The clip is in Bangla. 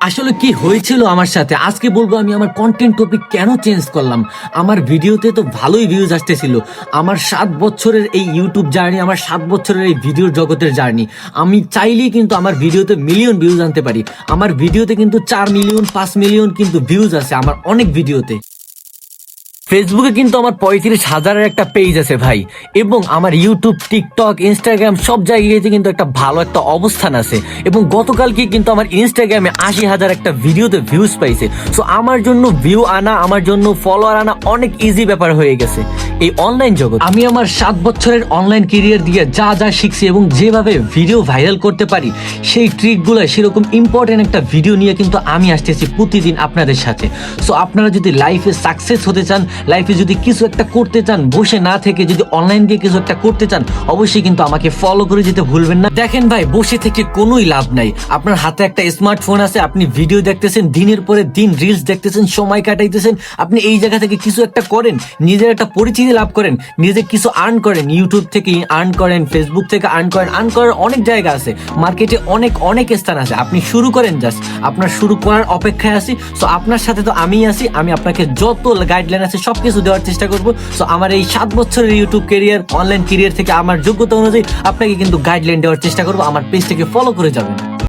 আসলে কি হয়েছিল আমার সাথে আজকে বলবো। আমি আমার কন্টেন্ট টপিক কেন চেঞ্জ করলাম। আমার ভিডিওতে তো ভালোই ভিউজ আসতেছিল। আমার 7 বছরের এই ইউটিউব জার্নি, আমার 7 বছরের এই ভিডিওর জগতের জার্নি, আমি চাইলেই কিন্তু আমার ভিডিওতে মিলিয়ন ভিউজ আনতে পারি। আমার ভিডিওতে কিন্তু 4 মিলিয়ন 5 মিলিয়ন কিন্তু ভিউজ আছে আমার অনেক ভিডিওতে। ফেসবুকে কিন্তু আমার 35,000-এর একটা পেজ আছে ভাই, এবং আমার ইউটিউব, টিকটক, ইনস্টাগ্রাম সব জায়গাতে কিন্তু একটা ভালো একটা অবস্থান আছে। এবং গতকালকে কিন্তু আমার ইনস্টাগ্রামে 80,000 একটা ভিডিওতে ভিউজ পাইছে। সো আমার জন্য ভিউ আনা, আমার জন্য ফলোয়ার আনা অনেক ইজি ব্যাপার হয়ে গেছে এই অনলাইন জগৎ। আমি আমার 7 বছরের অনলাইন ক্যারিয়ার দিয়ে যা যা শিখছি এবং যেভাবে ভিডিও ভাইরাল করতে পারি সেই ট্রিকগুলো, সেরকম ইম্পর্টেন্ট একটা ভিডিও নিয়ে কিন্তু আমি আসতেছি প্রতিদিন আপনাদের সাথে। সো আপনারা যদি লাইফে সাকসেস হতে চান, লাইফে যদি কিছু একটা করতে চান, বসে না থেকে যদি অনলাইন দিয়ে কিছু একটা করতে চান, অবশ্যই কিন্তু আমাকে ফলো করে যেতে ভুলবেন না। দেখেন ভাই, বসে থেকে কোনোই লাভ নাই। আপনার হাতে একটা স্মার্টফোন আছে, আপনি ভিডিও দেখতেছেন, দিনের পরে দিন রিলস দেখতেছেন, সময় কাটাইতেছেন। আপনি এই জায়গা থেকে কিছু একটা করেন, নিজের একটা পরিচিতি লাভ করেন, নিজে কিছু আর্ন করেন, ইউটিউব থেকে আর্ন করেন, ফেসবুক থেকে আর্ন করেন। আর্ন করার অনেক জায়গা আছে, মার্কেটে অনেক অনেক স্থান আছে। আপনি শুরু করেন, জাস্ট আপনার শুরু করার অপেক্ষায় আছি। সো আপনার সাথে তো আমিই আছি, আমি আপনাকে যত গাইডলাইন আছে সবকিছু দেওয়ার চেষ্টা করবো। সো আমার এই 7 বছরের ইউটিউব ক্যারিয়ার, অনলাইন ক্যারিয়ার থেকে আমার যোগ্যতা অনুযায়ী আপনাকে কিন্তু গাইডলাইন দেওয়ার চেষ্টা করবো। আমার পেজটাকে ফলো করে যাবেন।